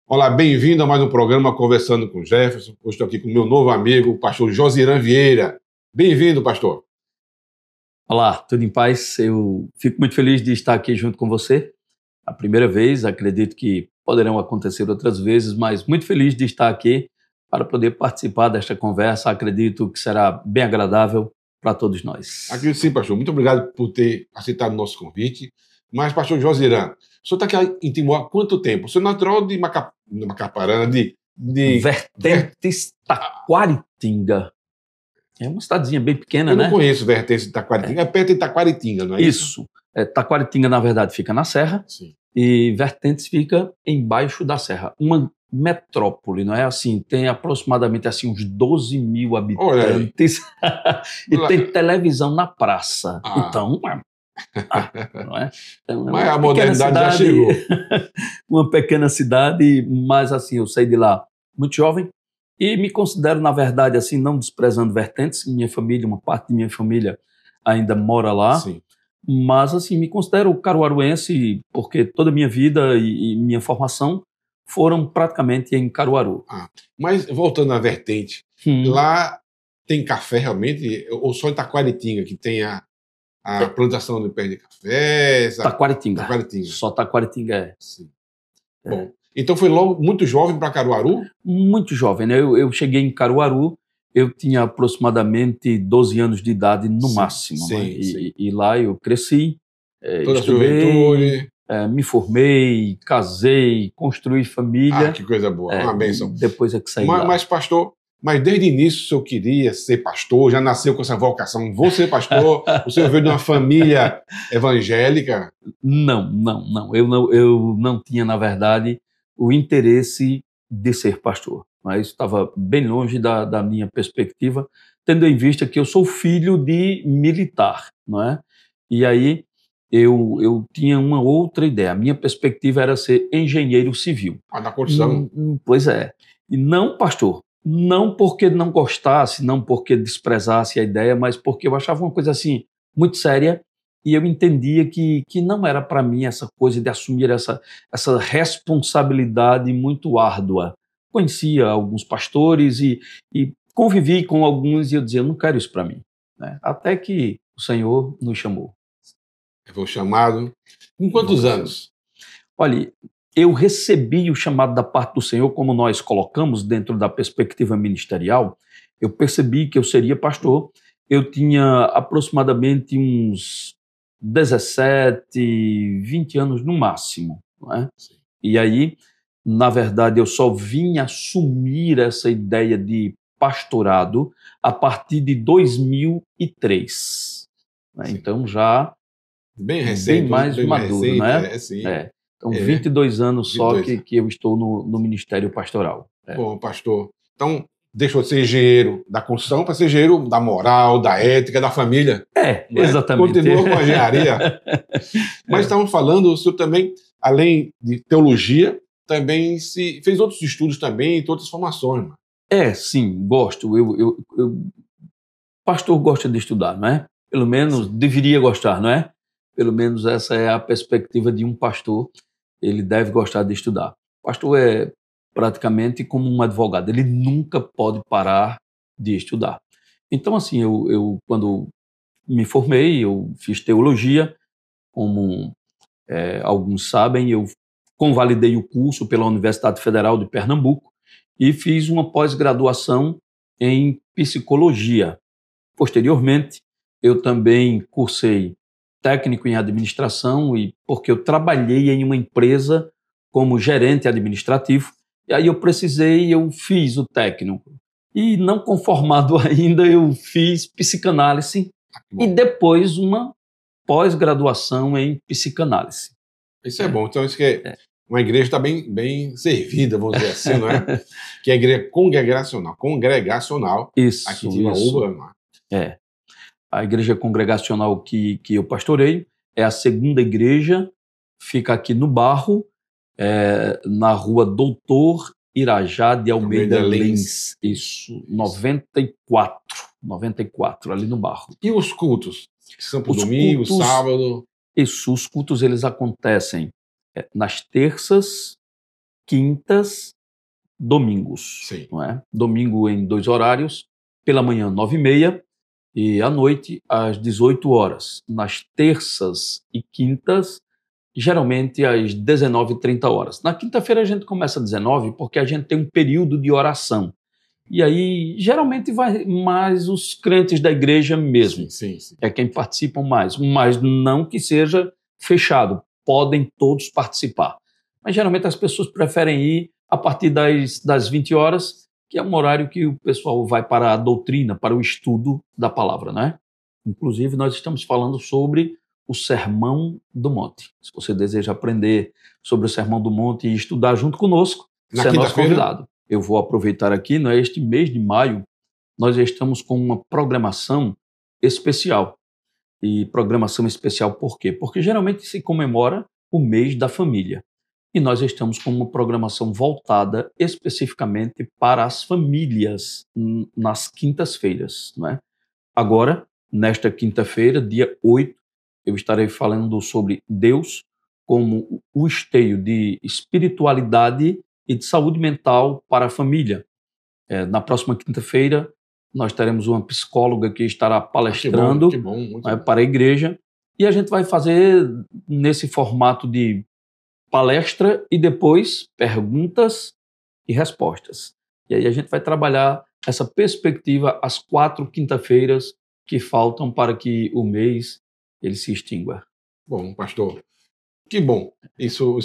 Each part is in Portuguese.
Olá, bem-vindo a mais um programa Conversando com Jefferson. Hoje estou aqui com o meu novo amigo, o pastor Josiran Vieira. Bem-vindo, pastor. Olá, tudo em paz? Eu fico muito feliz de estar aqui junto com você. A primeira vez, acredito que poderão acontecer outras vezes, mas muito feliz de estar aqui para poder participar desta conversa. Acredito que será bem agradável para todos nós. Acredito sim, pastor. Muito obrigado por ter aceitado o nosso convite. Mas, pastor Josiran, o senhor está aqui em Timor há quanto tempo? O senhor é natural de Macaparana, de Vertentes Taquaritinga. É uma cidadezinha bem pequena, Eu né? não conheço Vertentes de Taquaritinga. É perto de Taquaritinga, não é isso? Isso. Taquaritinga, na verdade, fica na serra. Sim. E Vertentes fica embaixo da serra. Uma metrópole, não é assim? Tem aproximadamente assim uns 12 mil habitantes e tem televisão na praça. Então, não é? Então, Mas a modernidade já chegou. Uma pequena cidade, mas assim, eu saí de lá muito jovem e me considero, na verdade, assim, não desprezando Vertentes. Minha família, uma parte de minha família ainda mora lá. Sim. Mas, assim, me considero caruaruense porque toda a minha vida e minha formação foram praticamente em Caruaru. Mas, voltando à Vertente, lá tem café realmente? Ou só em Taquaritinga que tem a plantação de pé de café? Taquaritinga. Taquaritinga. Só Taquaritinga é. Sim. Bom, então foi logo muito jovem para Caruaru? Muito jovem, né? Eu cheguei em Caruaru, eu tinha aproximadamente 12 anos de idade no máximo. Sim, né? sim. E lá eu cresci, Toda a estudei, juventude. me formei, casei, construí família. Que coisa boa, uma bênção. Depois é que saí lá. Mas, pastor, desde o início o senhor queria ser pastor, já nasceu com essa vocação, vou ser pastor, o senhor veio de uma família evangélica? Não. Eu não tinha, na verdade, o interesse de ser pastor. Mas estava bem longe da minha perspectiva, tendo em vista que eu sou filho de militar, não é? E aí eu tinha uma outra ideia. A minha perspectiva era ser engenheiro civil. Na construção? Pois é. E não pastor. Não porque não gostasse, não porque desprezasse a ideia, mas porque eu achava uma coisa assim muito séria e eu entendia que não era para mim essa coisa de assumir essa responsabilidade muito árdua. Conhecia alguns pastores e convivi com alguns e eu dizia, eu não quero isso para mim. Né? Até que o Senhor nos chamou. Foi chamado. Com quantos anos? Olha, eu recebi o chamado da parte do Senhor, como nós colocamos dentro da perspectiva ministerial. Eu percebi que eu seria pastor. Eu tinha aproximadamente uns 17, 20 anos no máximo. Não é? E aí, na verdade, eu só vim assumir essa ideia de pastorado a partir de 2003. Né? Então, já bem recente, bem mais maduro, recente, né? Sim. Então, 22 anos 22. só que eu estou no ministério pastoral. Bom, pastor, então deixou de ser engenheiro da construção para ser engenheiro da moral, da ética, da família. Exatamente. Continua com a engenharia. Mas estamos falando, o senhor também, além de teologia, também fez outros estudos também, outras formações. Sim, gosto. Pastor gosta de estudar, não é? Pelo menos deveria gostar, não é? Pelo menos essa é a perspectiva de um pastor. Ele deve gostar de estudar. O pastor é praticamente como um advogado. Ele nunca pode parar de estudar. Então, assim, eu quando me formei, eu fiz teologia. Como alguns sabem, eu convalidei o curso pela Universidade Federal de Pernambuco e fiz uma pós-graduação em psicologia. Posteriormente, eu também cursei técnico em administração e porque eu trabalhei em uma empresa como gerente administrativo e aí eu fiz o técnico. E não conformado ainda, eu fiz psicanálise e depois uma pós-graduação em psicanálise. Isso é bom. Então, isso que uma igreja está bem servida, vamos dizer assim, não é? Que é a igreja congregacional. Isso. Aqui em Timbaúba. A igreja congregacional que eu pastoreio é a segunda igreja, fica aqui no Barro, na rua Doutor Irajá de Almeida Lins. Isso, 94, ali no Barro. E os cultos? Que são por domingo, sábado? Isso, os cultos eles acontecem nas terças, quintas, domingos. Sim. Não é? Domingo em 2 horários, pela manhã 9h30 e à noite às 18 horas. Nas terças e quintas, geralmente às 19h30. Na quinta-feira a gente começa às 19 porque a gente tem um período de oração. E aí, geralmente, vai mais os crentes da igreja mesmo. Sim, sim. É quem participam mais. Mas não que seja fechado. Podem todos participar. Mas, geralmente, as pessoas preferem ir a partir das 20 horas, que é um horário que o pessoal vai para a doutrina, para o estudo da palavra, né? Inclusive, nós estamos falando sobre o Sermão do Monte. Se você deseja aprender sobre o Sermão do Monte e estudar junto conosco, você é nosso convidado. Eu vou aproveitar aqui, este mês de maio, nós já estamos com uma programação especial. E programação especial por quê? Porque geralmente se comemora o mês da família. E nós estamos com uma programação voltada especificamente para as famílias nas quintas-feiras, não é? Agora, nesta quinta-feira, dia 8, eu estarei falando sobre Deus como o esteio de espiritualidade e de saúde mental para a família. Na próxima quinta-feira, nós teremos uma psicóloga que estará palestrando para a igreja e a gente vai fazer nesse formato de palestra e depois perguntas e respostas. E aí a gente vai trabalhar essa perspectiva às 4 quinta-feiras que faltam para que o mês ele se extingua. Bom, pastor, que bom. Isso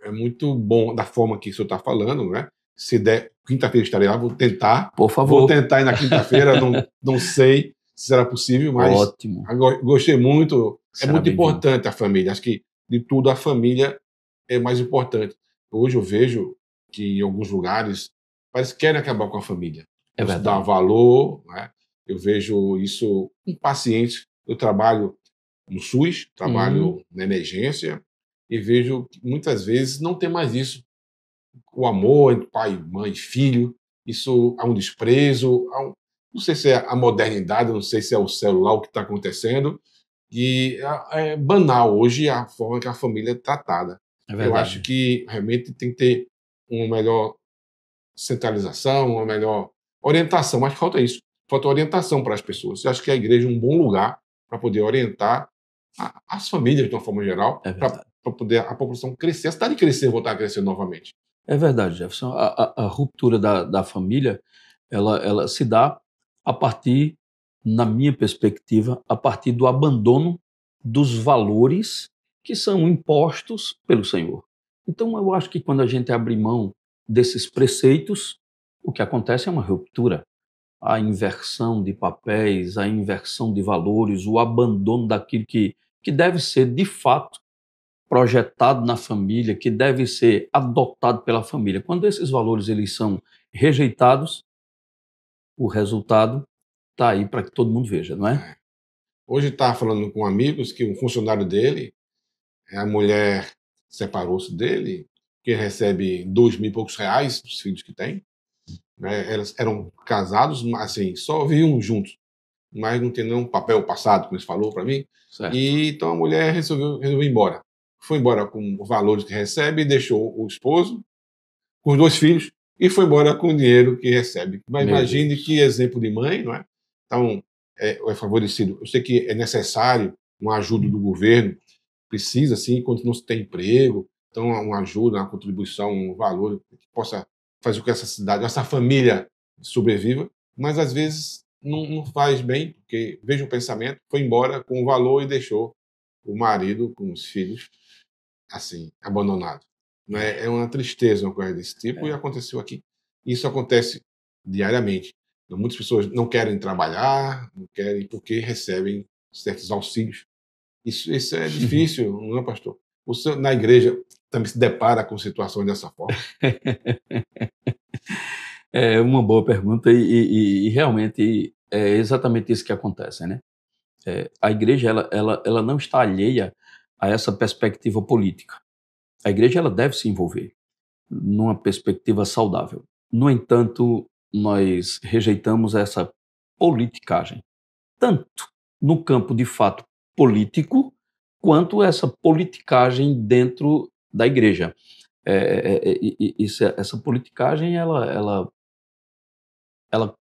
é muito bom da forma que o senhor está falando, né? Se der, quinta-feira estarei lá, vou tentar. Por favor. Vou tentar ir na quinta-feira, não sei se será possível, mas ótimo. Gostei muito. Será muito importante a família. Acho que de tudo a família é mais importante. Hoje eu vejo que em alguns lugares parece que querem acabar com a família. É verdade. Dar valor, né? Eu vejo isso com pacientes. Eu trabalho no SUS, trabalho na emergência e vejo que muitas vezes não tem mais isso. O amor entre pai, mãe, filho, isso há um desprezo, não sei se é a modernidade, não sei se é o celular o que está acontecendo, e é banal hoje a forma que a família é tratada. Eu acho que realmente tem que ter uma melhor centralização, uma melhor orientação, mas falta isso, falta orientação para as pessoas. Eu acho que a igreja é um bom lugar para poder orientar as famílias de uma forma geral, para poder a população crescer, a cidade crescer, voltar a crescer novamente. É verdade, Jefferson. A ruptura da família, ela se dá a partir, na minha perspectiva, a partir do abandono dos valores que são impostos pelo Senhor. Então, eu acho que quando a gente abre mão desses preceitos, o que acontece é uma ruptura. A inversão de papéis, a inversão de valores, o abandono daquilo que deve ser, de fato, projetado na família, que deve ser adotado pela família. Quando esses valores eles são rejeitados, o resultado está aí para que todo mundo veja, não é? Hoje está falando com amigos que um funcionário dele, a mulher separou-se dele, que recebe 2.000 e poucos reais dos filhos que tem. Né? Elas eram casados, mas assim, só viviam juntos, mas não tem nenhum papel passado, como ele falou para mim. Certo. E então a mulher resolveu ir embora. Foi embora com os valores que recebe, deixou o esposo com os 2 filhos e foi embora com o dinheiro que recebe. Mas imagine que exemplo de mãe, não é? Então, é favorecido. Eu sei que é necessário uma ajuda do governo, precisa, sim, quando não se tem emprego, então uma ajuda, uma contribuição, um valor que possa fazer com que essa cidade, essa família sobreviva, mas às vezes não faz bem, porque veja o pensamento, foi embora com o valor e deixou o marido com os filhos assim, abandonado. Né? É uma tristeza uma coisa desse tipo e aconteceu aqui. Isso acontece diariamente. Então, muitas pessoas não querem trabalhar, não querem porque recebem certos auxílios. Isso é difícil, não é, pastor? O senhor, na igreja, também se depara com situações dessa forma? É uma boa pergunta e realmente é exatamente isso que acontece, né? A igreja ela não está alheia a essa perspectiva política. A igreja ela deve se envolver numa perspectiva saudável. No entanto, nós rejeitamos essa politicagem, tanto no campo de fato político, quanto essa politicagem dentro da igreja. essa politicagem, ela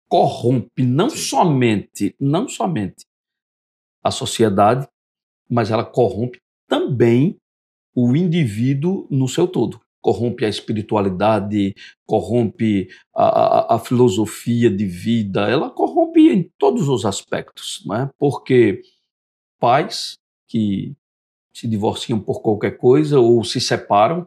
corrompe não somente a sociedade, mas ela corrompe também o indivíduo no seu todo. Corrompe a espiritualidade, corrompe a filosofia de vida, ela corrompe em todos os aspectos, não é? Porque pais que se divorciam por qualquer coisa ou se separam,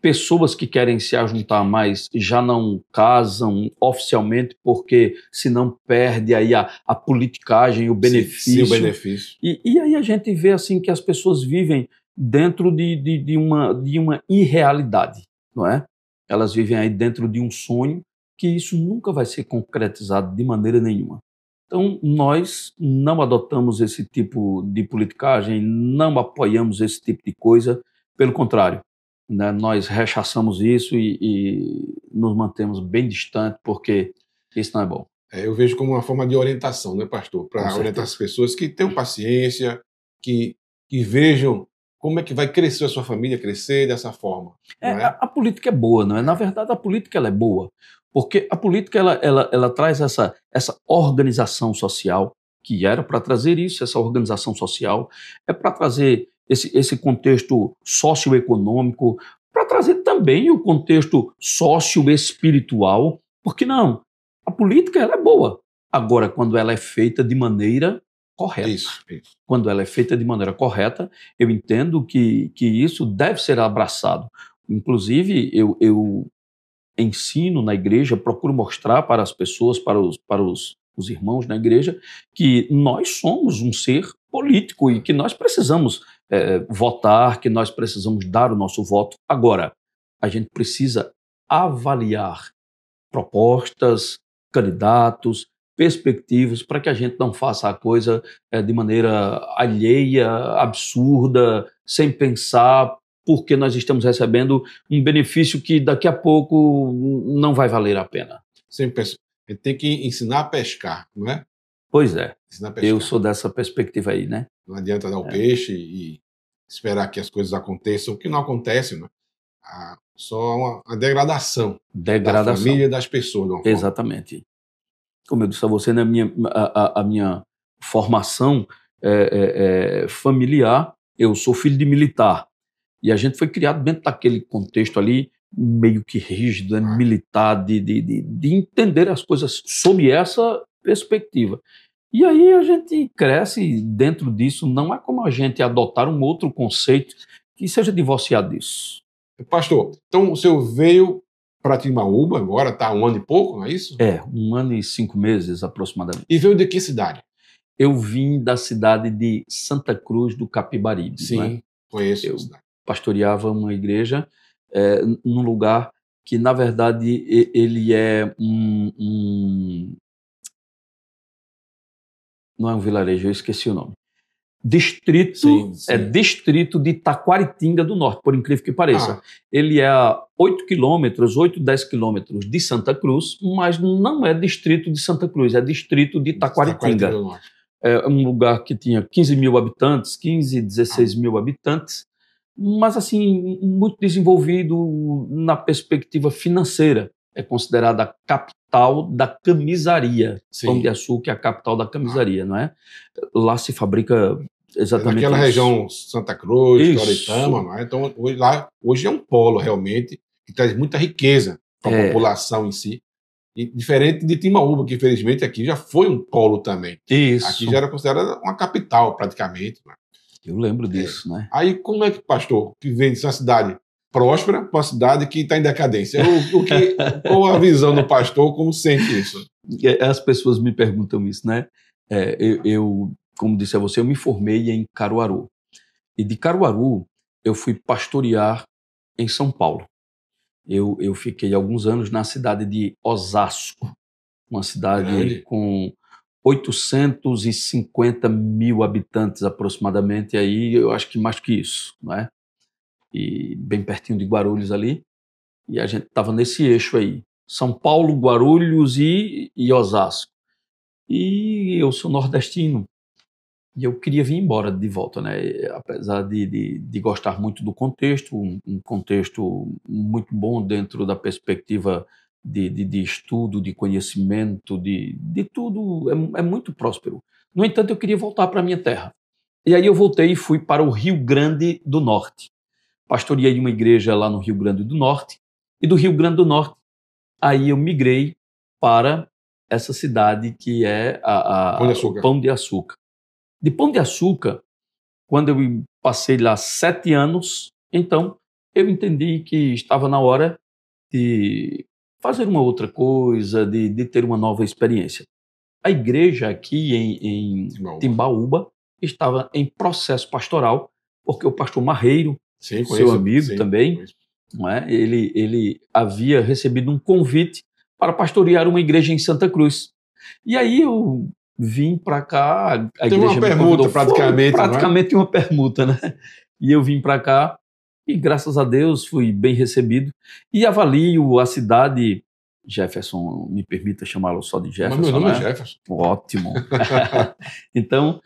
pessoas que querem se ajuntar, mas já não casam oficialmente porque senão perde aí a politicagem, o benefício. Sim, o benefício. E aí a gente vê assim que as pessoas vivem dentro de uma irrealidade, não é? Elas vivem aí dentro de um sonho que isso nunca vai ser concretizado de maneira nenhuma. Então, nós não adotamos esse tipo de politicagem, não apoiamos esse tipo de coisa, pelo contrário, né? Nós rechaçamos isso e nos mantemos bem distantes, porque isso não é bom. Eu vejo como uma forma de orientação, né, pastor? Para orientar as pessoas que tenham paciência, que vejam como é que vai crescer a sua família, crescer dessa forma. A política é boa, não é? Na verdade, a política ela é boa, porque a política ela traz essa organização social, que era para trazer isso, essa organização social, é para trazer esse contexto socioeconômico, para trazer também o contexto socioespiritual, porque não? A política ela é boa, agora quando ela é feita de maneira correta. Isso. Quando ela é feita de maneira correta, eu entendo que isso deve ser abraçado. Inclusive, eu ensino na igreja, procuro mostrar para as pessoas, para os irmãos na igreja, que nós somos um ser político e que nós precisamos votar, que nós precisamos dar o nosso voto. Agora, a gente precisa avaliar propostas, candidatos, perspectivas, para que a gente não faça a coisa de maneira alheia, absurda, sem pensar, porque nós estamos recebendo um benefício que daqui a pouco não vai valer a pena. Sempre penso, a gente tem que ensinar a pescar, não é? Pois é, Ensinar a pescar. eu sou dessa perspectiva aí, né? Não adianta dar o peixe e esperar que as coisas aconteçam, que não acontecem, não é? Só uma degradação da família e das pessoas. De uma forma. Exatamente. Como eu disse a você, a minha formação familiar, eu sou filho de militar. E a gente foi criado dentro daquele contexto ali, meio que rígido, militar, de entender as coisas sob essa perspectiva. E aí a gente cresce dentro disso, não é como a gente adotar um outro conceito que seja divorciado disso. Pastor, então o senhor veio para Timbaúba agora, está 1 ano e pouco, não é isso? 1 ano e 5 meses aproximadamente. E veio de que cidade? Eu vim da cidade de Santa Cruz do Capibaribe. Sim, conheço eu a cidade. Pastoreava uma igreja num lugar que, na verdade, ele é não é um vilarejo, eu esqueci o nome. Distrito, sim. Distrito de Taquaritinga do Norte, por incrível que pareça. Ele é a 8, 10 quilômetros de Santa Cruz, mas não é distrito de Santa Cruz, é distrito de Taquaritinga. É um lugar que tinha 15 mil habitantes, 16 mil habitantes, mas assim, muito desenvolvido na perspectiva financeira. É considerada a capital da camisaria. Pão de Açúcar é a capital da camisaria, não é? Lá se fabrica exatamente naquela região Santa Cruz, Toritama, não é? Então hoje é um polo realmente que traz muita riqueza para a população em si. E diferente de Timbaúba, que infelizmente aqui já foi um polo também. Isso. Aqui já era considerada uma capital praticamente. Né? Eu lembro disso, né? Aí como é que, pastor, que vem dessa cidade próspera para uma cidade que está em decadência? Qual a visão do pastor, como sente isso? As pessoas me perguntam isso, né? Eu, como disse a você, eu me formei em Caruaru. E de Caruaru, eu fui pastorear em São Paulo. Eu fiquei alguns anos na cidade de Osasco, uma cidade com 850 mil habitantes aproximadamente, aí eu acho que mais que isso, não é? E bem pertinho de Guarulhos ali, e a gente estava nesse eixo aí, São Paulo, Guarulhos e Osasco. E eu sou nordestino, E eu queria vir embora de volta, né? Apesar de gostar muito do contexto, um contexto muito bom dentro da perspectiva de estudo, de conhecimento, de tudo, é muito próspero. No entanto, eu queria voltar para a minha terra. E aí eu voltei e fui para o Rio Grande do Norte. Pastoreei uma igreja lá no Rio Grande do Norte, e do Rio Grande do Norte, aí eu migrei para essa cidade que é Pão de o Açúcar. Pão de Açúcar. De Pão de Açúcar, quando eu passei lá 7 anos, então eu entendi que estava na hora de fazer uma outra coisa, de ter uma nova experiência. A igreja aqui em Timbaúba. Timbaúba estava em processo pastoral, porque o pastor Marreiro, Sim, seu conheço. amigo Sim, também, conheço. não é? Ele havia recebido um convite para pastorear uma igreja em Santa Cruz. E aí eu vim para cá, a Tem uma igreja me permuta, convidou, foi praticamente, não é? praticamente uma permuta, né? E eu vim para cá e, graças a Deus, fui bem recebido e avalio a cidade. Jefferson, me permita chamá-lo só de Mas Jefferson, meu nome é né? Jefferson. Ótimo. Então,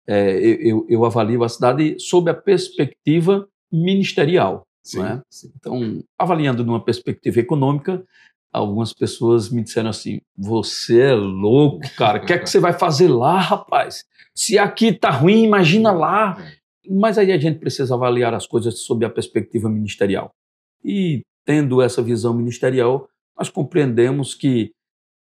eu avalio a cidade sob a perspectiva ministerial. Não é? Sim. Então, avaliando numa perspectiva econômica, algumas pessoas me disseram assim: você é louco, cara, o que é que você vai fazer lá, rapaz? Se aqui tá ruim, imagina lá. Mas aí a gente precisa avaliar as coisas sob a perspectiva ministerial. E, tendo essa visão ministerial, nós compreendemos que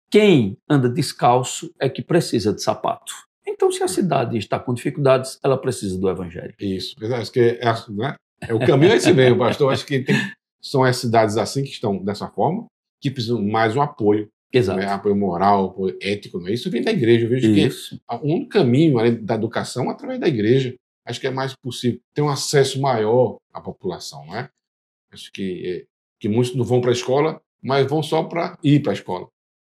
quem anda descalço é que precisa de sapato. Então, se a cidade está com dificuldades, ela precisa do evangelho. Isso. Acho que né? O caminho é esse mesmo, pastor. Acho que são as cidades assim que estão dessa forma, que precisam mais um apoio. Exato. Né? Apoio moral, apoio ético. Né? Isso vem da igreja. Eu vejo Isso. que um caminho além da educação através da igreja. Acho que é mais possível ter um acesso maior à população. Né? Acho que muitos não vão para a escola, mas vão só para ir para a escola.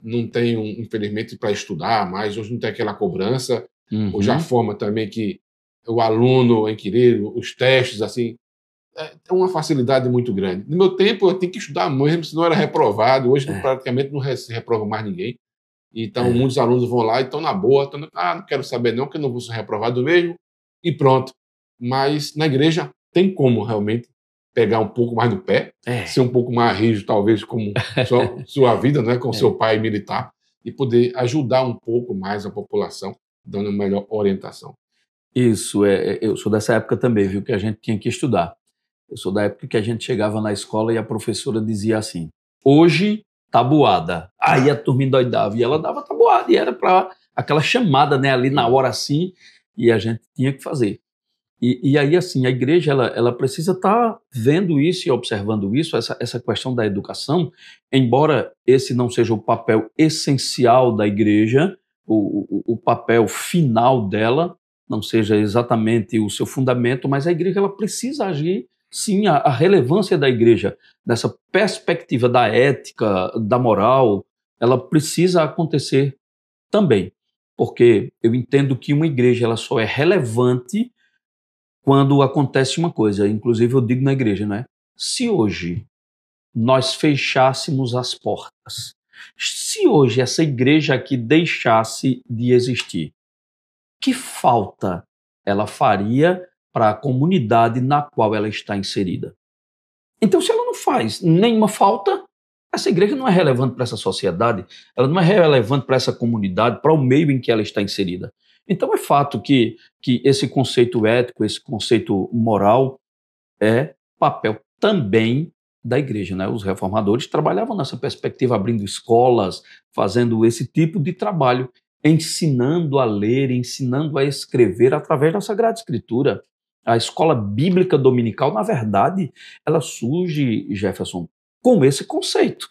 Não tem, infelizmente, para estudar mais. Hoje não tem aquela cobrança. Hoje a forma também que o aluno inquirir, os testes, assim, é uma facilidade muito grande. No meu tempo, eu tinha que estudar mesmo, senão era reprovado. Hoje, praticamente, não se reprova mais ninguém. Então, muitos alunos vão lá e estão na boa. Não quero saber não, que eu não vou ser reprovado mesmo. E pronto. Mas, na igreja, tem como realmente pegar um pouco mais no pé, ser um pouco mais rígido, talvez, como sua vida, né, com seu pai militar, e poder ajudar um pouco mais a população, dando melhor orientação. Isso, eu sou dessa época também, viu, que a gente tinha que estudar. Eu sou da época que a gente chegava na escola e a professora dizia assim: hoje, tabuada. Aí a turma endoidava e ela dava tabuada, e era para aquela chamada, né, ali na hora assim, e a gente tinha que fazer. E aí, assim, a igreja ela precisa estar vendo isso e observando isso, essa questão da educação, embora esse não seja o papel essencial da igreja, o papel final dela não seja exatamente o seu fundamento, mas a igreja ela precisa agir, sim, a relevância da igreja, dessa perspectiva da ética, da moral, ela precisa acontecer também, porque eu entendo que uma igreja ela só é relevante quando acontece uma coisa, inclusive eu digo na igreja, né? Se hoje nós fechássemos as portas, se hoje essa igreja aqui deixasse de existir, que falta ela faria para a comunidade na qual ela está inserida? Então, se ela não faz nenhuma falta, essa igreja não é relevante para essa sociedade, ela não é relevante para essa comunidade, para o meio em que ela está inserida. Então, é fato que esse conceito ético, esse conceito moral, é papel também da igreja, né? Os reformadores trabalhavam nessa perspectiva, abrindo escolas, fazendo esse tipo de trabalho, ensinando a ler, ensinando a escrever através da Sagrada Escritura. A escola bíblica dominical, na verdade, ela surge, Jefferson, com esse conceito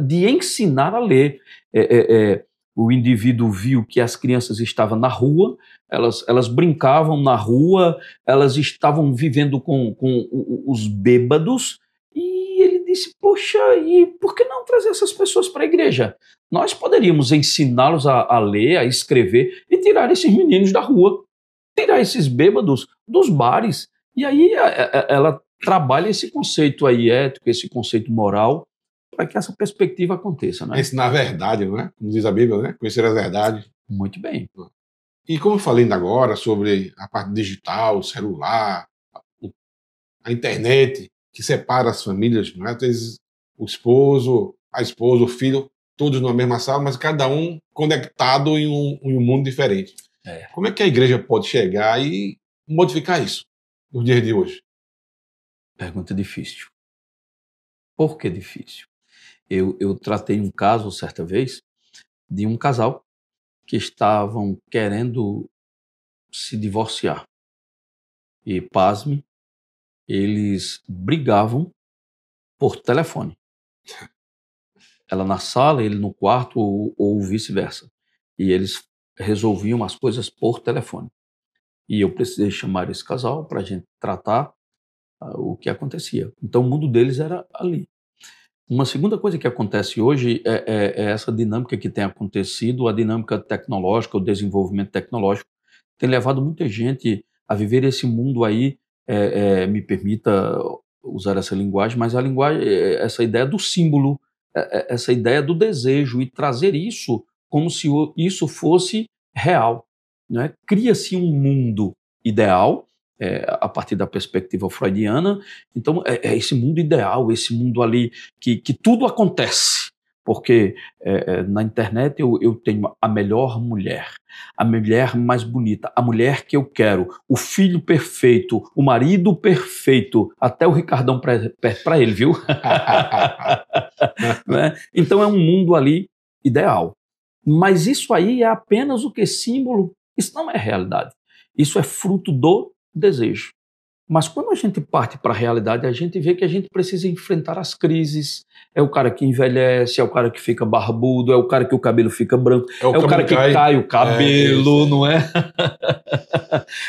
de ensinar a ler. O indivíduo viu que as crianças estavam na rua, elas brincavam na rua, elas estavam vivendo com os bêbados, e ele disse: poxa, e por que não trazer essas pessoas para a igreja? Nós poderíamos ensiná-los a ler, a escrever e tirar esses meninos da rua, tirar esses bêbados dos bares. E aí ela trabalha esse conceito aí ético, esse conceito moral, para que essa perspectiva aconteça, né? Ensinar a verdade, não é? Como diz a Bíblia, né? Conhecer a verdade. Muito bem. E como eu falei ainda agora sobre a parte digital, o celular, a internet, que separa as famílias, não é? Às vezes o esposo, a esposa, o filho, todos na mesma sala, mas cada um conectado em um mundo diferente. Como é que a igreja pode chegar e modificar isso nos dias de hoje? Pergunta difícil. Por que difícil? Eu tratei um caso certa vez de um casal que estavam querendo se divorciar. E, pasme, eles brigavam por telefone. Ela na sala, ele no quarto ou vice-versa. E eles resolviam as coisas por telefone. E eu precisei chamar esse casal para a gente tratar o que acontecia. Então o mundo deles era ali. Uma segunda coisa que acontece hoje é essa dinâmica que tem acontecido, a dinâmica tecnológica, o desenvolvimento tecnológico, tem levado muita gente a viver esse mundo aí, me permita usar essa linguagem, mas a linguagem, essa ideia do símbolo, essa ideia do desejo, e trazer isso como se isso fosse real, né? Cria-se um mundo ideal, a partir da perspectiva freudiana. Então, é esse mundo ideal, esse mundo ali que tudo acontece. Porque na internet eu tenho a melhor mulher, a mulher mais bonita, a mulher que eu quero, o filho perfeito, o marido perfeito, até o Ricardão para ele, viu? Né? Então é um mundo ali ideal. Mas isso aí é apenas o que? Símbolo. Isso não é realidade. Isso é fruto do desejo. Mas quando a gente parte para a realidade, a gente vê que a gente precisa enfrentar as crises. É o cara que envelhece, é o cara que fica barbudo, é o cara que o cabelo fica branco, é o cara que cai o cabelo, não é?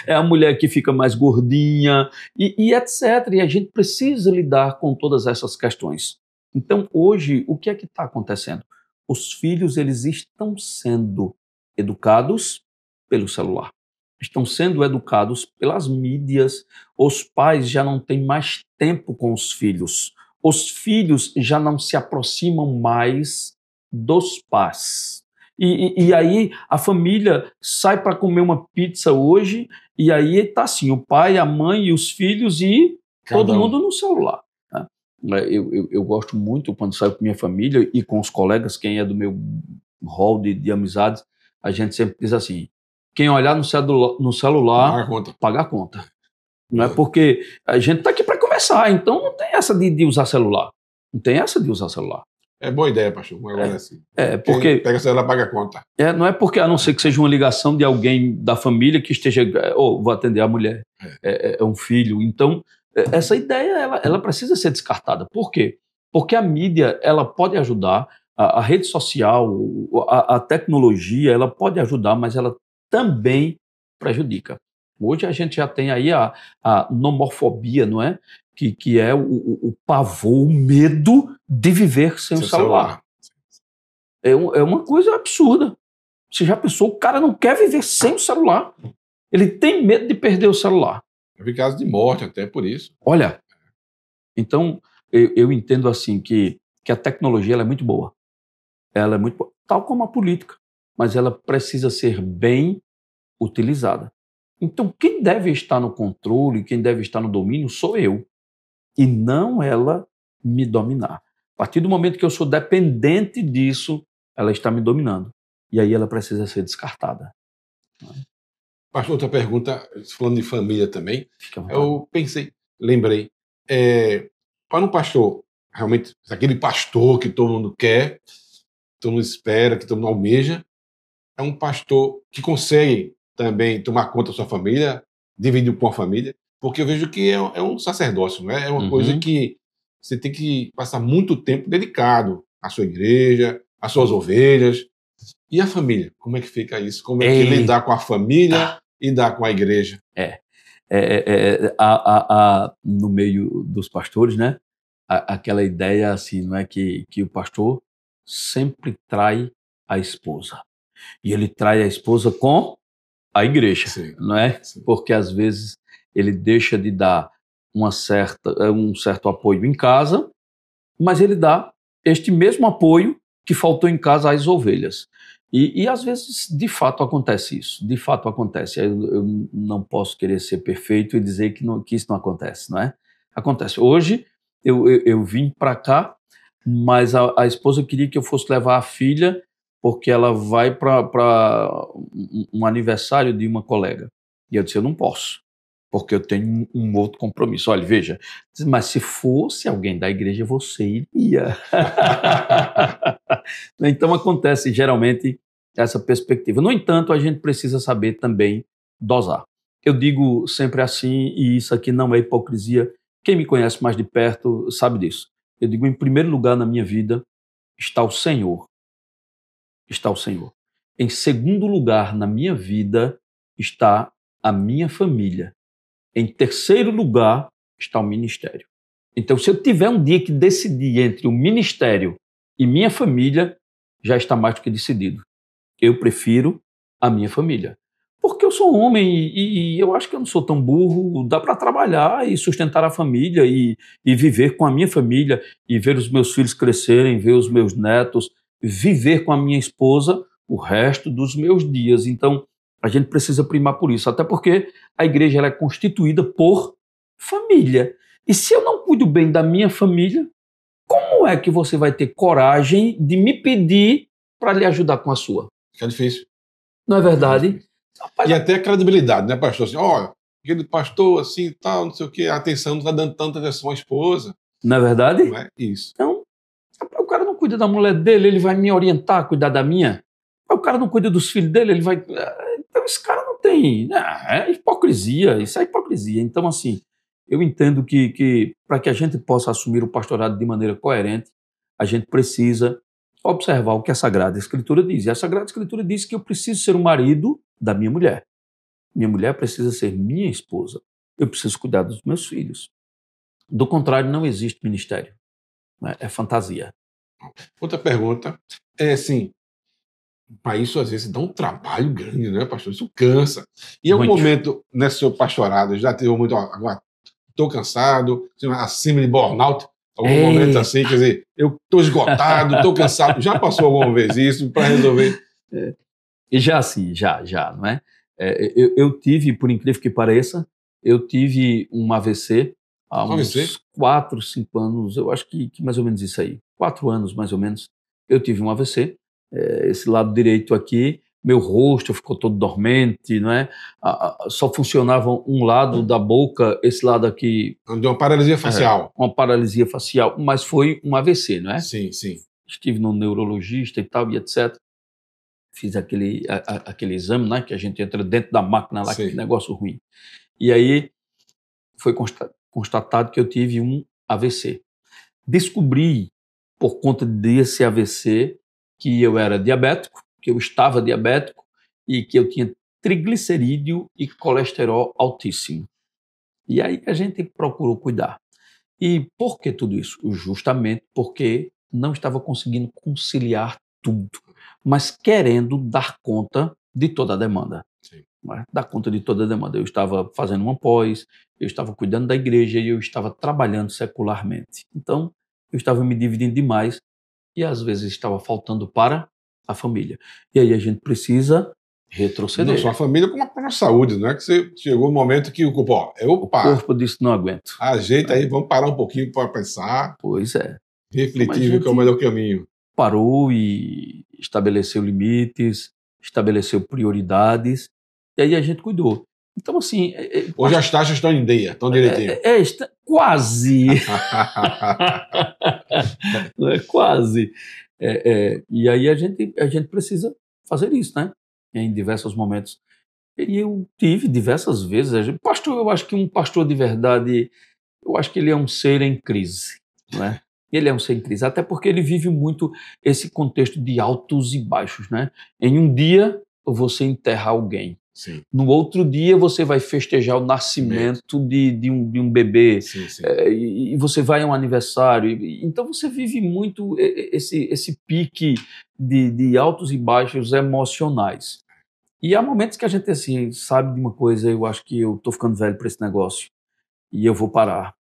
É a mulher que fica mais gordinha, e etc. E a gente precisa lidar com todas essas questões. Então, hoje, o que é que está acontecendo? Os filhos, eles estão sendo educados pelo celular. Estão sendo educados pelas mídias. Os pais já não têm mais tempo com os filhos. Os filhos já não se aproximam mais dos pais. E aí a família sai para comer uma pizza hoje, e aí está assim, o pai, a mãe e os filhos e todo mundo no celular. Né? Eu gosto muito quando saio com minha família e com os colegas, quem é do meu hall de amizades, a gente sempre diz assim, quem olhar no celular paga a conta. Não é porque a gente está aqui para conversar, então não tem essa de usar celular. Não tem essa de usar celular. É boa ideia, pastor. Agora assim. Porque quem pega o celular paga a conta. Não é porque, a não ser que seja uma ligação de alguém da família que esteja, vou atender a mulher, é um filho. Então, essa ideia ela precisa ser descartada. Por quê? Porque a mídia ela pode ajudar, a rede social, a tecnologia, ela pode ajudar, mas ela também prejudica. Hoje a gente já tem aí a nomofobia, não é? Que é o pavor, o medo de viver sem o celular. É uma coisa absurda. Você já pensou, o cara não quer viver sem o celular. Ele tem medo de perder o celular. Eu vi casos de morte até por isso. Olha, então eu entendo assim que a tecnologia ela é muito boa. Ela é muito boa, tal como a política, mas ela precisa ser bem utilizada. Então, quem deve estar no controle, quem deve estar no domínio sou eu, e não ela me dominar. A partir do momento que eu sou dependente disso, ela está me dominando. E aí ela precisa ser descartada. Pastor, outra pergunta, falando de família também, eu lembrei, para um pastor, realmente, aquele pastor que todo mundo quer, todo mundo espera, que todo mundo almeja, é um pastor que consegue também tomar conta da sua família, dividir com a família, porque eu vejo que é um sacerdócio, não é? É uma coisa que você tem que passar muito tempo dedicado à sua igreja, às suas ovelhas. E a família? Como é que fica isso? Como é que lidar com a família e lidar com a igreja? No meio dos pastores, né? Aquela ideia assim, não é que o pastor sempre trai a esposa. E ele trai a esposa com a igreja, sim, não é? Sim. Porque às vezes ele deixa de dar um certo apoio em casa, mas ele dá este mesmo apoio que faltou em casa às ovelhas. E às vezes, de fato, acontece isso. De fato, acontece. Eu não posso querer ser perfeito e dizer que isso não acontece, não é? Acontece. Hoje, eu vim para cá, mas a esposa queria que eu fosse levar a filha porque ela vai para um aniversário de uma colega. E eu disse, eu não posso, porque eu tenho um outro compromisso. Olha, veja, mas se fosse alguém da igreja, você iria. Então acontece geralmente essa perspectiva. No entanto, a gente precisa saber também dosar. Eu digo sempre assim, e isso aqui não é hipocrisia. Quem me conhece mais de perto sabe disso. Eu digo, em primeiro lugar na minha vida está o Senhor. Está o Senhor. Em segundo lugar na minha vida está a minha família. Em terceiro lugar está o ministério. Então, se eu tiver um dia que decidir entre o ministério e minha família, já está mais do que decidido. Eu prefiro a minha família. Porque eu sou homem e eu acho que eu não sou tão burro. Dá para trabalhar e sustentar a família e viver com a minha família e ver os meus filhos crescerem, ver os meus netos, viver com a minha esposa o resto dos meus dias. Então, a gente precisa primar por isso. Até porque a igreja ela é constituída por família. E se eu não cuido bem da minha família, como é que você vai ter coragem de me pedir para lhe ajudar com a sua? Fica difícil. Não é verdade? Rapaz, E até a credibilidade, né, pastor? Assim, olha, aquele pastor assim e tal, não sei o quê, a atenção não está dando tanta atenção à esposa. não é verdade? Não é isso. Então, o cara não cuida da mulher dele, ele vai me orientar a cuidar da minha. O cara não cuida dos filhos dele, ele vai... Então, esse cara não tem... É hipocrisia, isso é hipocrisia. Então, assim, eu entendo que para que a gente possa assumir o pastorado de maneira coerente, a gente precisa observar o que a Sagrada Escritura diz. E a Sagrada Escritura diz que eu preciso ser o marido da minha mulher. Minha mulher precisa ser minha esposa. Eu preciso cuidar dos meus filhos. Do contrário, não existe ministério. Né? É fantasia. Outra pergunta é assim, para isso às vezes dá um trabalho grande, né, pastor? Isso cansa. E em algum Muito. momento, nesse seu pastorado, já teve muito, ó, agora estou cansado, acima de burnout, algum momento assim, quer dizer, eu estou esgotado, estou cansado. Já passou alguma vez isso para resolver? E já sim, já, não é? Eu tive, por incrível que pareça, eu tive um AVC há AVC? uns 4, 5 anos, eu acho que mais ou menos isso aí, 4 anos mais ou menos, eu tive um AVC, esse lado direito aqui, meu rosto ficou todo dormente, não é? Só funcionava um lado da boca, esse lado aqui... De uma paralisia facial. Uma paralisia facial, mas foi um AVC, não é? Sim, sim. Estive no neurologista e tal, e etc. Fiz aquele exame, né, que a gente entra dentro da máquina lá, Sim. que negócio ruim. E aí foi constatado que eu tive um AVC. Descobri, por conta desse AVC, que eu era diabético, que eu estava diabético e que eu tinha triglicerídeo e colesterol altíssimo. E aí a gente procurou cuidar. E por que tudo isso? Justamente porque não estava conseguindo conciliar tudo, mas querendo dar conta de toda a demanda. Sim. Dar conta de toda a demanda. Eu estava fazendo uma pós, eu estava cuidando da igreja e eu estava trabalhando secularmente. Então, eu estava me dividindo demais e às vezes estava faltando para a família. E aí a gente precisa retroceder. Não só a família, como a própria saúde, não é que você chegou um momento que o corpo disse, não aguento. Ajeita aí, vamos parar um pouquinho para pensar. Pois é. Refletir qual é o melhor caminho. Parou e estabeleceu limites, estabeleceu prioridades, e aí a gente cuidou. Então, assim... Hoje as taxas estão em dia, estão direitinho. Quase. Quase. E aí a gente precisa fazer isso, né? Em diversos momentos. E eu tive diversas vezes. Pastor, eu acho que um pastor de verdade, eu acho que ele é um ser em crise, não é? Ele é um ser em crise, até porque ele vive muito esse contexto de altos e baixos, né? Em um dia, você enterra alguém. Sim. No outro dia, você vai festejar o nascimento de um bebê. Sim, sim. E você vai a um aniversário. Então, você vive muito esse pique de altos e baixos emocionais. E há momentos que a gente assim, sabe de uma coisa, eu acho que eu estou ficando velho para esse negócio e eu vou parar,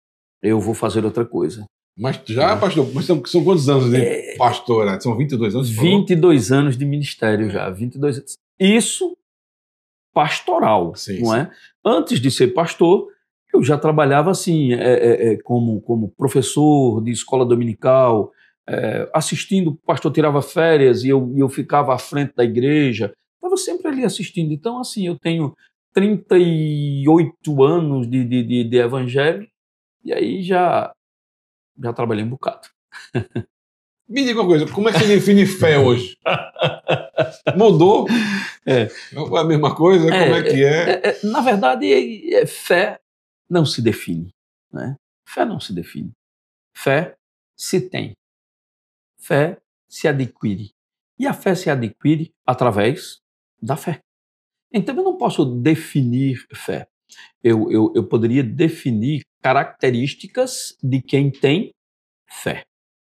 eu vou fazer outra coisa. Mas já, pastor, mas são quantos anos de pastor? São 22 anos? 22 anos de ministério já, 22 anos. Isso pastoral, Sim, não sim. é? Antes de ser pastor, eu já trabalhava assim, como professor de escola dominical, assistindo, o pastor tirava férias e eu ficava à frente da igreja, estava sempre ali assistindo. Então, assim, eu tenho 38 anos de evangelho e aí já trabalhei um bocado. Me diga uma coisa, como é que você define fé hoje? Mudou? É. É a mesma coisa? Como é que é? Na verdade, fé não se define, né? Fé não se define. Fé se tem. Fé se adquire. E a fé se adquire através da fé. Então, eu não posso definir fé. Eu poderia definir características de quem tem fé,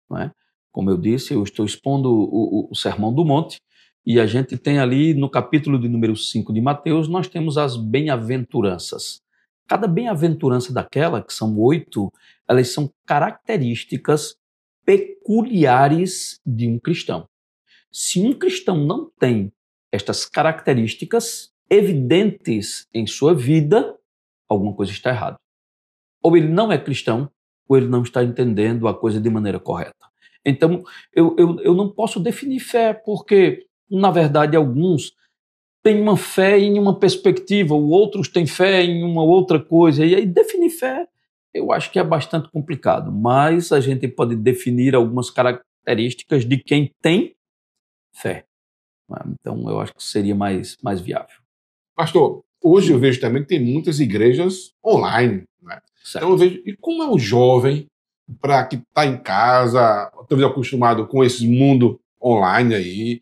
não é? Como eu disse, eu estou expondo o Sermão do Monte, e a gente tem ali no capítulo de número 5 de Mateus, nós temos as bem-aventuranças. Cada bem-aventurança daquela, que são 8, elas são características peculiares de um cristão. Se um cristão não tem estas características evidentes em sua vida, alguma coisa está errada. Ou ele não é cristão, ou ele não está entendendo a coisa de maneira correta. Então, eu não posso definir fé, porque, na verdade, alguns têm uma fé em uma perspectiva, outros têm fé em uma outra coisa, e aí definir fé, eu acho que é bastante complicado, mas a gente pode definir algumas características de quem tem fé. Então, eu acho que seria mais viável. Pastor, hoje eu vejo também que tem muitas igrejas online, né? Então eu vejo, e como é o jovem para que está em casa, talvez acostumado com esse mundo online aí,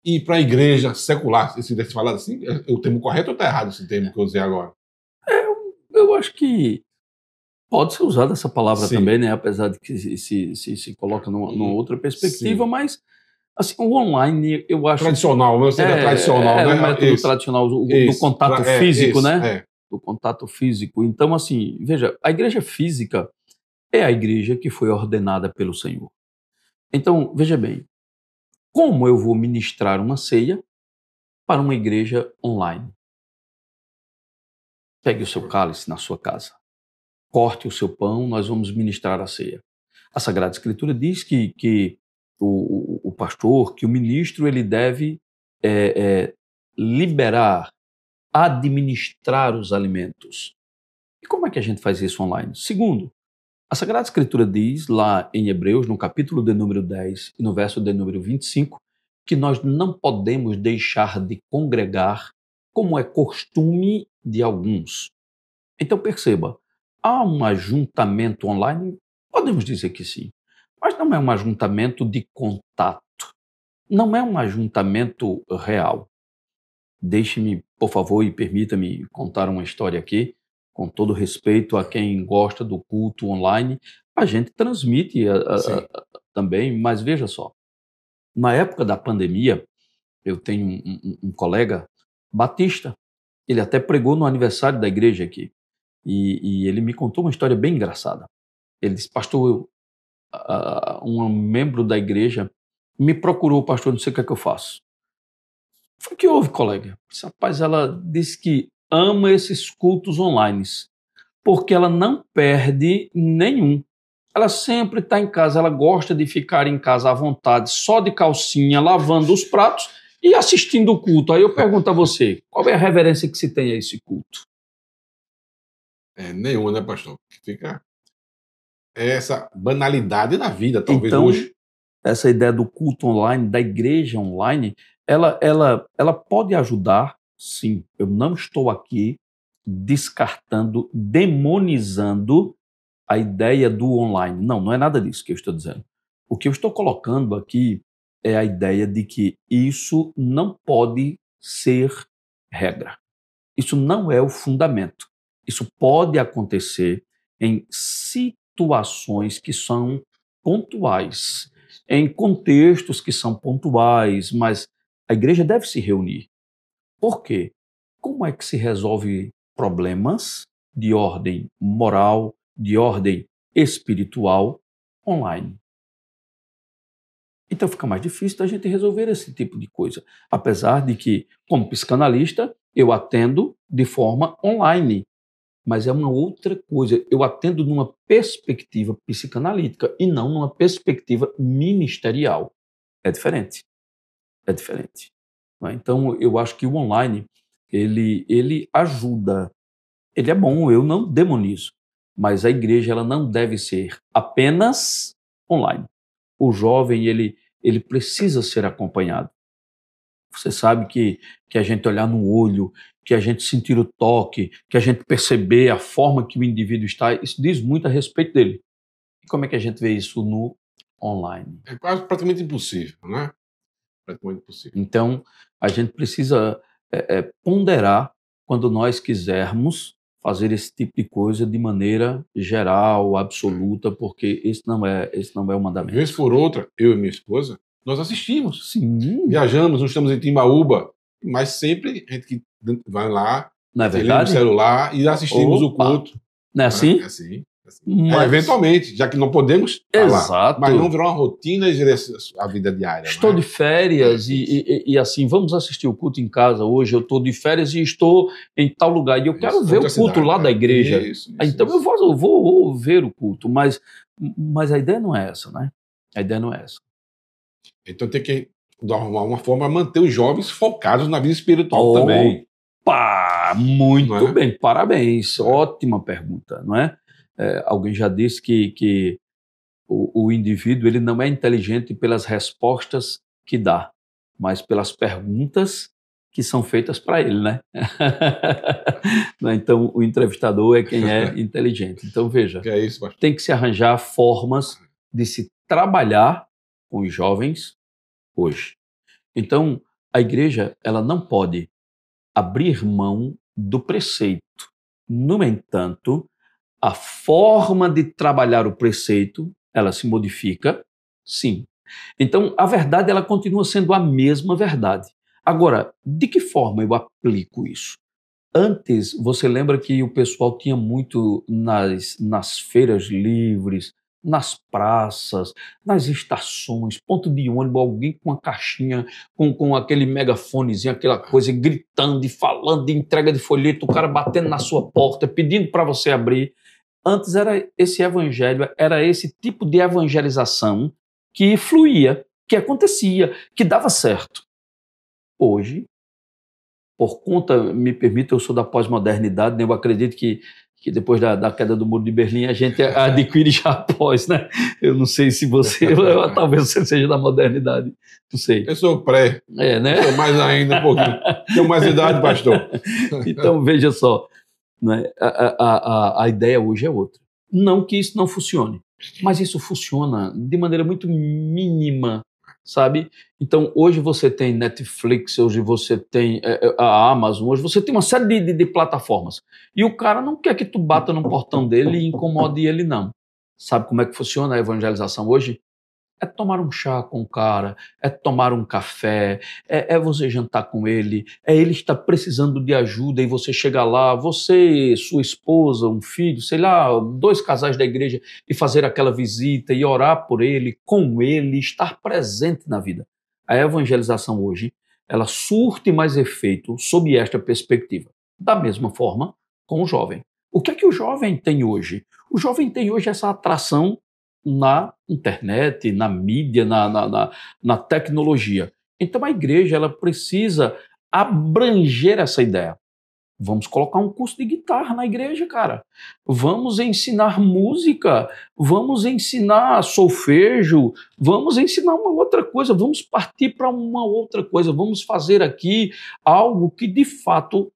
e para a igreja secular, se deve falar assim, é o termo correto ou está errado esse termo que eu usei agora? Eu acho que pode ser usada essa palavra Sim. também, né? Apesar de que se coloca numa outra perspectiva, Sim. mas assim, o online, eu acho... Tradicional, você seria tradicional, né? o método Isso, tradicional do isso, contato físico, isso, né? Do contato físico. Então, assim, veja, a igreja física é a igreja que foi ordenada pelo Senhor. Então, veja bem, como eu vou ministrar uma ceia para uma igreja online? Pegue o seu cálice na sua casa, corte o seu pão, nós vamos ministrar a ceia. A Sagrada Escritura diz que o pastor, que o ministro, ele deve liberar, administrar os alimentos. E como é que a gente faz isso online? Segundo, a Sagrada Escritura diz lá em Hebreus, no capítulo de número 10 e no verso de número 25, que nós não podemos deixar de congregar como é costume de alguns. Então perceba, há um ajuntamento online? Podemos dizer que sim, mas não é um ajuntamento de contato, não é um ajuntamento real. Deixe-me, por favor, e permita-me contar uma história aqui, com todo respeito a quem gosta do culto online. A gente transmite também, mas veja só, na época da pandemia, eu tenho um colega batista, ele até pregou no aniversário da igreja aqui, e ele me contou uma história bem engraçada. Ele disse, pastor, um membro da igreja me procurou, pastor, não sei o que é que eu faço. Foi o que houve, colega? Disse, rapaz, ela disse que ama esses cultos online, porque ela não perde nenhum. Ela sempre está em casa, ela gosta de ficar em casa à vontade, só de calcinha, lavando os pratos e assistindo o culto. Aí eu pergunto a você, qual é a reverência que se tem a esse culto? Nenhuma, né, pastor? Fica essa banalidade da vida, talvez Então, hoje. essa ideia do culto online, da igreja online, ela pode ajudar, sim. Eu não estou aqui descartando, demonizando a ideia do online. Não, não é nada disso que eu estou dizendo. O que eu estou colocando aqui é a ideia de que isso não pode ser regra. Isso não é o fundamento. Isso pode acontecer em situações que são pontuais, em contextos que são pontuais, mas a igreja deve se reunir. Por quê? Como é que se resolve problemas de ordem moral, de ordem espiritual, online. Então fica mais difícil da gente resolver esse tipo de coisa. Apesar de que, como psicanalista, eu atendo de forma online. Mas é uma outra coisa. Eu atendo numa perspectiva psicanalítica e não numa perspectiva ministerial. É diferente. É diferente. Não é? Então, eu acho que o online, ele ajuda. Ele é bom, eu não demonizo. Mas a igreja ela não deve ser apenas online. O jovem, ele precisa ser acompanhado. Você sabe que a gente olhar no olho, que a gente sentir o toque, que a gente perceber a forma que o indivíduo está, isso diz muito a respeito dele. E como é que a gente vê isso no online? É quase praticamente impossível, né? Praticamente impossível. Então, a gente precisa ponderar quando nós quisermos fazer esse tipo de coisa de maneira geral, absoluta, porque esse não é o mandamento. Vez por outra, eu e minha esposa, nós assistimos. Sim. Viajamos, nós estamos em Timbaúba, mas sempre a gente que vai lá, Não é liga o verdade? celular e assistimos o Opa. culto. Não é assim? É assim. Mas- eventualmente, já que não podemos falar. Exato. Mas não virou uma rotina e a vida diária. Estou não é? de férias e assim, vamos assistir o culto em casa hoje, eu estou de férias e estou em tal lugar e eu quero Isso, ver o outra culto cidade, lá da igreja. Isso, Então isso. eu vou ver o culto, mas a ideia não é essa, né? A ideia não é essa. Então tem que dar uma forma de manter os jovens focados na vida espiritual também. Pá, muito Não é? bem, parabéns, ótima pergunta, não é? Alguém já disse que o indivíduo ele não é inteligente pelas respostas que dá, mas pelas perguntas que são feitas para ele, né? Então, o entrevistador é quem é inteligente. Então, veja, Que é isso, pastor? tem que se arranjar formas de se trabalhar com os jovens hoje. Então, a igreja ela não pode abrir mão do preceito. No entanto, a forma de trabalhar o preceito, ela se modifica, sim. Então, a verdade ela continua sendo a mesma verdade. Agora, de que forma eu aplico isso? Antes, você lembra que o pessoal tinha muito nas feiras livres, nas praças, nas estações, ponto de ônibus, alguém com uma caixinha, com aquele megafonezinho, aquela coisa, gritando e falando de entrega de folheto, o cara batendo na sua porta, pedindo para você abrir. Antes era esse evangelho, era esse tipo de evangelização que fluía, que acontecia, que dava certo. Hoje, por conta, me permita, eu sou da pós-modernidade, né? Eu acredito que depois da queda do Muro de Berlim a gente adquire já após, né? Eu não sei se você, talvez você seja da modernidade, não sei. Eu sou pré. Né? Sou mais ainda um pouquinho. Tenho mais idade, pastor. Então, veja só, né? A ideia hoje é outra. Não que isso não funcione, mas isso funciona de maneira muito mínima, sabe? Então, hoje você tem Netflix, hoje você tem a Amazon, hoje você tem uma série de plataformas. E o cara não quer que tu bata no portão dele e incomode ele, não. Sabe como é que funciona a evangelização hoje? É tomar um chá com o cara, é tomar um café, é você jantar com ele, é ele estar precisando de ajuda e você chegar lá, você, sua esposa, um filho, sei lá, 2 casais da igreja e fazer aquela visita e orar por ele, com ele, estar presente na vida. A evangelização hoje, ela surte mais efeito sob esta perspectiva. Da mesma forma com o jovem. O que é que o jovem tem hoje? O jovem tem hoje essa atração na internet, na mídia, na tecnologia. Então a igreja ela precisa abranger essa ideia. Vamos colocar um curso de guitarra na igreja, cara. Vamos ensinar música, vamos ensinar solfejo, vamos ensinar uma outra coisa, vamos partir para uma outra coisa, vamos fazer aqui algo que de fato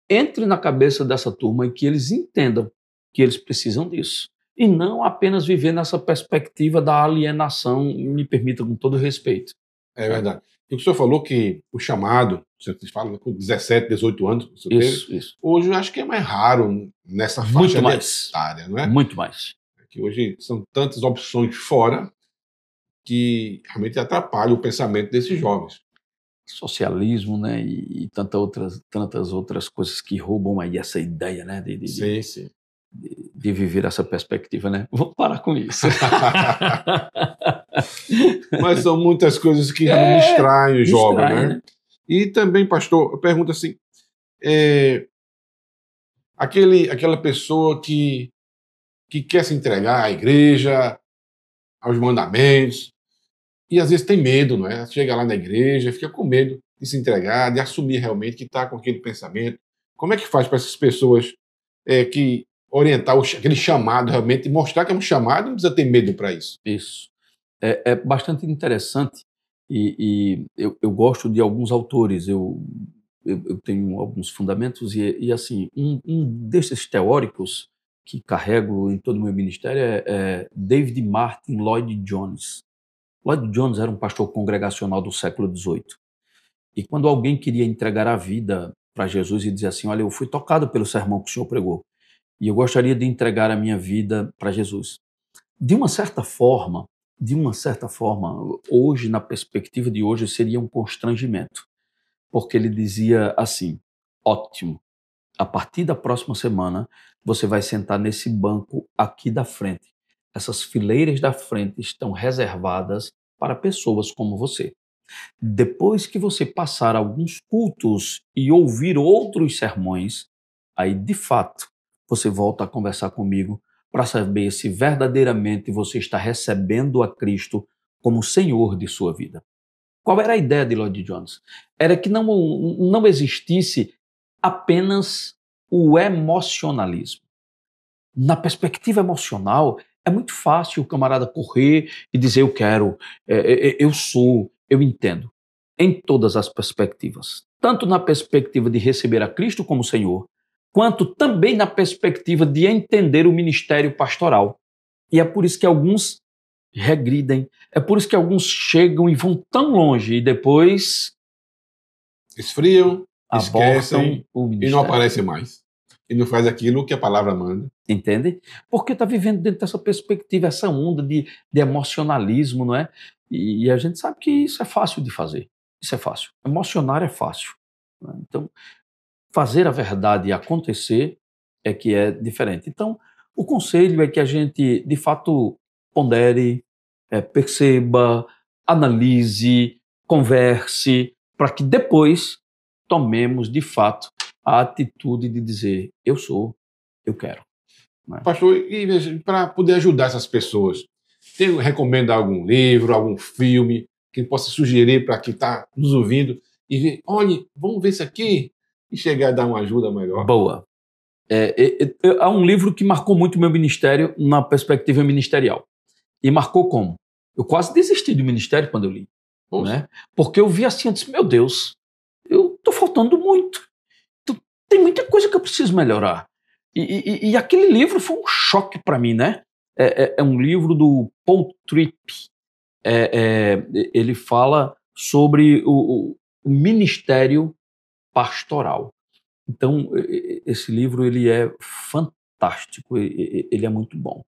entre na cabeça dessa turma e que eles entendam que eles precisam disso. E não apenas viver nessa perspectiva da alienação, me permita com todo respeito. É verdade. E o senhor falou que o chamado, você fala com 17, 18 anos, o senhor teve, Isso. hoje eu acho que é mais raro nessa faixa Muito mais. etária, não é? Muito mais. Que hoje são tantas opções fora que realmente atrapalham o pensamento desses jovens. Socialismo, né? E tantas outras coisas que roubam aí essa ideia, né? Sim. de viver essa perspectiva, né? Vou parar com isso. Mas são muitas coisas que me distraem o jovem, né? Né? E também, pastor, eu pergunto assim, aquela pessoa que quer se entregar à igreja, aos mandamentos, e às vezes tem medo, não é? Chega lá na igreja, fica com medo de se entregar, de assumir realmente que está com aquele pensamento. Como é que faz para essas pessoas que orientar aquele chamado realmente, e mostrar que é um chamado, não precisa ter medo para isso? Isso. É bastante interessante e eu gosto de alguns autores, eu tenho alguns fundamentos e assim, um desses teóricos que carrego em todo o meu ministério é David Martin Lloyd Jones. Lloyd Jones era um pastor congregacional do século XVIII. E quando alguém queria entregar a vida para Jesus e dizer assim, olha, eu fui tocado pelo sermão que o senhor pregou e eu gostaria de entregar a minha vida para Jesus. De uma certa forma, hoje, na perspectiva de hoje, seria um constrangimento, porque ele dizia assim, ótimo, a partir da próxima semana, você vai sentar nesse banco aqui da frente. Essas fileiras da frente estão reservadas para pessoas como você. Depois que você passar alguns cultos e ouvir outros sermões, aí de fato você volta a conversar comigo para saber se verdadeiramente você está recebendo a Cristo como Senhor de sua vida. Qual era a ideia de Lloyd Jones? Era que não existisse apenas o emocionalismo. Na perspectiva emocional, é muito fácil o camarada correr e dizer eu quero, eu sou, eu entendo. Em todas as perspectivas. Tanto na perspectiva de receber a Cristo como Senhor, quanto também na perspectiva de entender o ministério pastoral. E é por isso que alguns regridem, é por isso que alguns chegam e vão tão longe e depois Esfriam, abortam esquecem o e ministério. não aparecem mais. E não faz aquilo que a palavra manda. Entende? Porque está vivendo dentro dessa perspectiva, essa onda de emocionalismo, não é? E a gente sabe que isso é fácil de fazer. Isso é fácil. Emocionar é fácil. Não é? Então, fazer a verdade acontecer é que é diferente. Então, o conselho é que a gente, de fato, pondere, perceba, analise, converse, para que depois tomemos, de fato, a atitude de dizer: eu sou, eu quero. Né? Pastor, e para poder ajudar essas pessoas, recomenda algum livro, algum filme que possa sugerir para quem está nos ouvindo e ver, olha, vamos ver isso aqui e chegar a dar uma ajuda melhor? Boa. Há um livro que marcou muito o meu ministério na perspectiva ministerial. E marcou como? Eu quase desisti do ministério quando eu li. Né? Porque eu vi assim, eu disse, meu Deus, eu estou faltando muito. Tem muita coisa que eu preciso melhorar. E aquele livro foi um choque para mim, né? É um livro do Paul Tripp. Ele fala sobre o ministério pastoral. Então, esse livro ele é fantástico, ele é muito bom.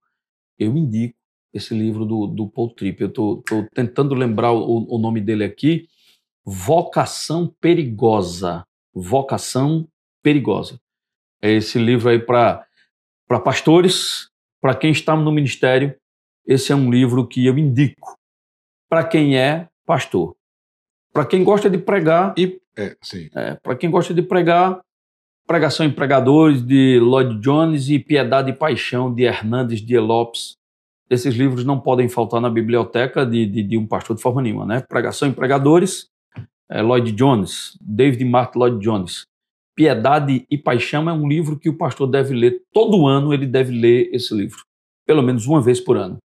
Eu indico esse livro do Paul Tripp. Eu estou tentando lembrar o nome dele aqui. Vocação Perigosa. Vocação Perigosa. É esse livro aí para pastores, para quem está no ministério. Esse é um livro que eu indico para quem é pastor. Para quem gosta de pregar, para quem gosta de pregar, Pregação em Pregadores, de Lloyd Jones, e Piedade e Paixão, de Hernandes Dias Lopes. Esses livros não podem faltar na biblioteca de um pastor de forma nenhuma, né? Pregação em Pregadores, Lloyd Jones, David Martin Lloyd Jones. Piedade e Paixão é um livro que o pastor deve ler, todo ano ele deve ler esse livro, pelo menos uma vez por ano.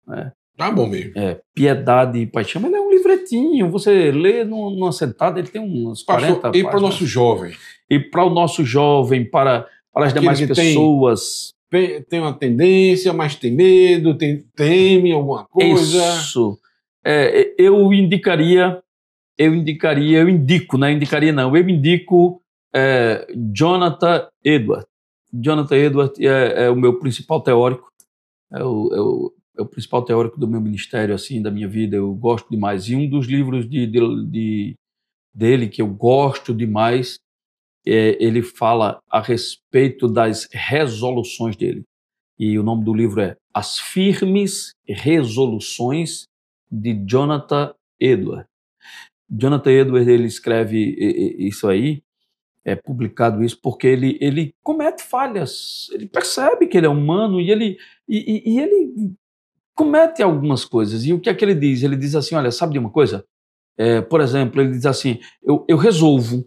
Né? Tá bom mesmo. Piedade e Paixão, ele é um livretinho, você lê numa sentada, ele tem uns 40 páginas. E para o nosso jovem? E para o nosso jovem, para as demais pessoas. Tem uma tendência, mas tem medo, teme alguma coisa. Isso. Eu indico Jonathan Edwards. Jonathan Edwards é o meu principal teórico, é o principal teórico do meu ministério, assim, da minha vida. Eu gosto demais. E um dos livros dele que eu gosto demais, ele fala a respeito das resoluções dele. E o nome do livro é As Firmes Resoluções de Jonathan Edwards. Jonathan Edwards, ele escreve isso aí, é publicado isso, porque ele comete falhas, ele percebe que ele é humano e ele comete algumas coisas. E o que é que ele diz? Ele diz assim, olha, sabe de uma coisa? Por exemplo, ele diz assim, eu resolvo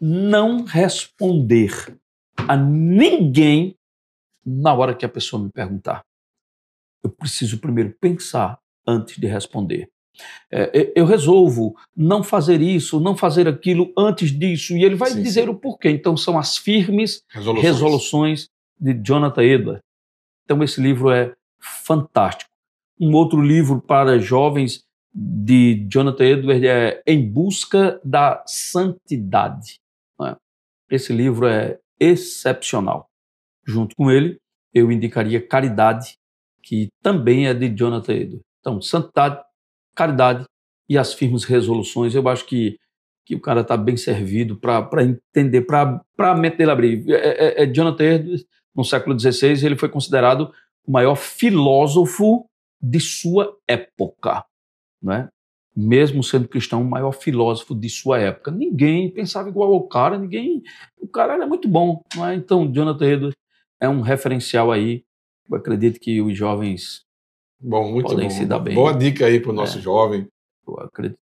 não responder a ninguém na hora que a pessoa me perguntar. Eu preciso primeiro pensar antes de responder. Eu resolvo não fazer isso, não fazer aquilo antes disso, e ele vai dizer o porquê. Então, são as firmes resoluções de Jonathan Edwards. Então, esse livro é fantástico. Um outro livro para jovens de Jonathan Edwards é Em Busca da Santidade. Esse livro é excepcional. Junto com ele, eu indicaria Caridade, que também é de Jonathan Edwards. Então, Santidade, Caridade e as Firmes Resoluções, eu acho que o cara está bem servido para entender, para a mente dele abrir. Jonathan Edwards, no século XVI, ele foi considerado o maior filósofo de sua época, não é? Mesmo sendo cristão, o maior filósofo de sua época. Ninguém pensava igual ao cara, o cara era muito bom, não é? Então, Jonathan Edwards é um referencial aí. Eu acredito que os jovens podem se dar bem. Boa dica aí para o nosso jovem. Eu acredito.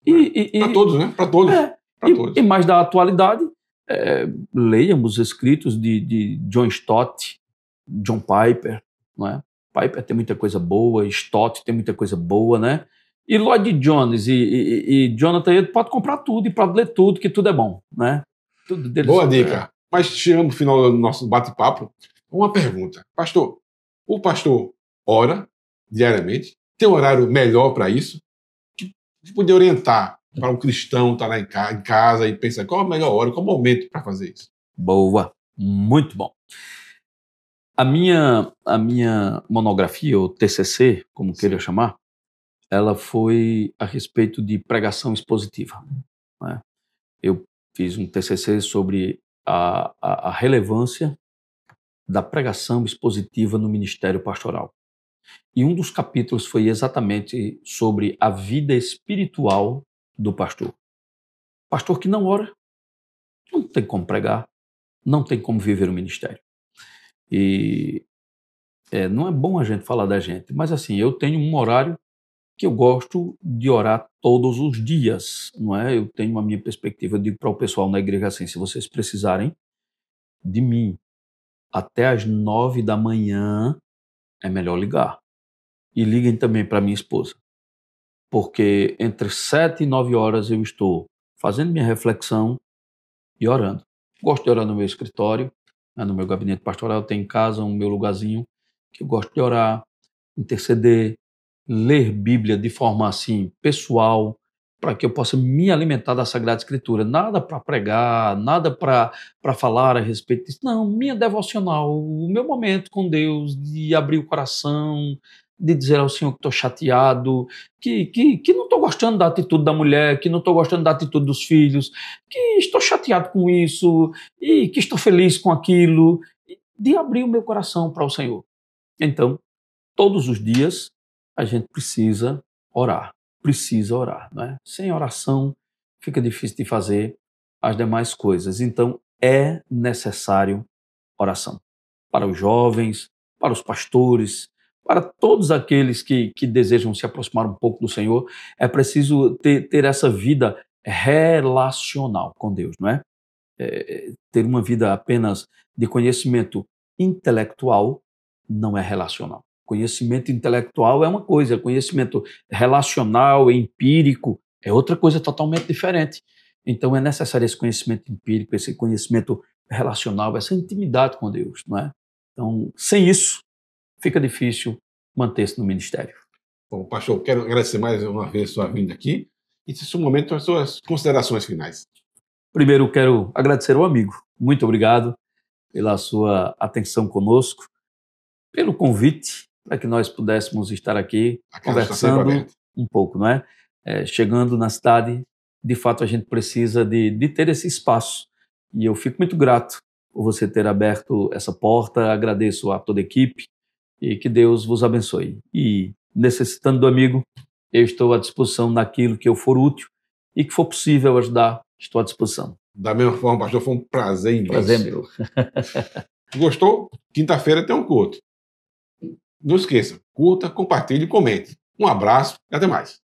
Para todos, né? Para todos. E mais da atualidade, leiam os escritos de John Stott, John Piper, não é? Piper tem muita coisa boa, Stott tem muita coisa boa, né? E Lloyd Jones e Jonathan Edwards pode comprar tudo e pode ler tudo, que tudo é bom, né? Tudo deles. Boa dica. Mas chegando no final do nosso bate-papo, uma pergunta. Pastor, o pastor ora diariamente? Tem um horário melhor para isso? Que poder orientar para um cristão estar lá em casa e pensar qual a melhor hora, qual o momento para fazer isso? Boa, muito bom. A minha monografia, ou TCC, como queira chamar, ela foi a respeito de pregação expositiva, né? Eu fiz um TCC sobre a relevância da pregação expositiva no ministério pastoral. E um dos capítulos foi exatamente sobre a vida espiritual do pastor. Pastor que não ora, não tem como pregar, não tem como viver o ministério. E não é bom a gente falar da gente, mas assim, eu tenho um horário que eu gosto de orar todos os dias, não é? Eu tenho a minha perspectiva, eu digo para o pessoal na igreja assim, se vocês precisarem de mim até às 9 da manhã, é melhor ligar. E liguem também para minha esposa, porque entre 7 e 9 horas eu estou fazendo minha reflexão e orando. Gosto de orar no meu escritório, né, no meu gabinete pastoral, eu tenho em casa um meu lugarzinho que eu gosto de orar, interceder, ler Bíblia de forma assim pessoal, para que eu possa me alimentar da Sagrada Escritura. Nada para pregar, nada para falar a respeito disso. Não, minha devocional, o meu momento com Deus, de abrir o coração, de dizer ao Senhor que estou chateado, que não estou gostando da atitude da mulher, que não estou gostando da atitude dos filhos, que estou chateado com isso e que estou feliz com aquilo, de abrir o meu coração para o Senhor. Então, todos os dias, a gente precisa orar, não é? Sem oração, fica difícil de fazer as demais coisas. Então, é necessário oração. Para os jovens, para os pastores, para todos aqueles que desejam se aproximar um pouco do Senhor, é preciso ter essa vida relacional com Deus, não é? Ter uma vida apenas de conhecimento intelectual não é relacional. Conhecimento intelectual é uma coisa, conhecimento relacional, empírico, é outra coisa totalmente diferente. Então é necessário esse conhecimento empírico, esse conhecimento relacional, essa intimidade com Deus, não é? Então, sem isso, fica difícil manter-se no ministério. Bom, pastor, quero agradecer mais uma vez a sua vinda aqui e, nesse momento, as suas considerações finais. Primeiro, quero agradecer ao amigo. Muito obrigado pela sua atenção conosco, pelo convite para que nós pudéssemos estar aqui conversando um pouco, não é? Chegando na cidade, de fato a gente precisa de ter esse espaço e eu fico muito grato por você ter aberto essa porta, agradeço a toda a equipe e que Deus vos abençoe. E necessitando do amigo, eu estou à disposição naquilo que eu for útil e que for possível ajudar, estou à disposição. Da mesma forma, pastor, foi um prazer imenso. Prazer meu. Gostou? Quinta-feira tem um culto. Não esqueça, curta, compartilhe e comente. Um abraço e até mais.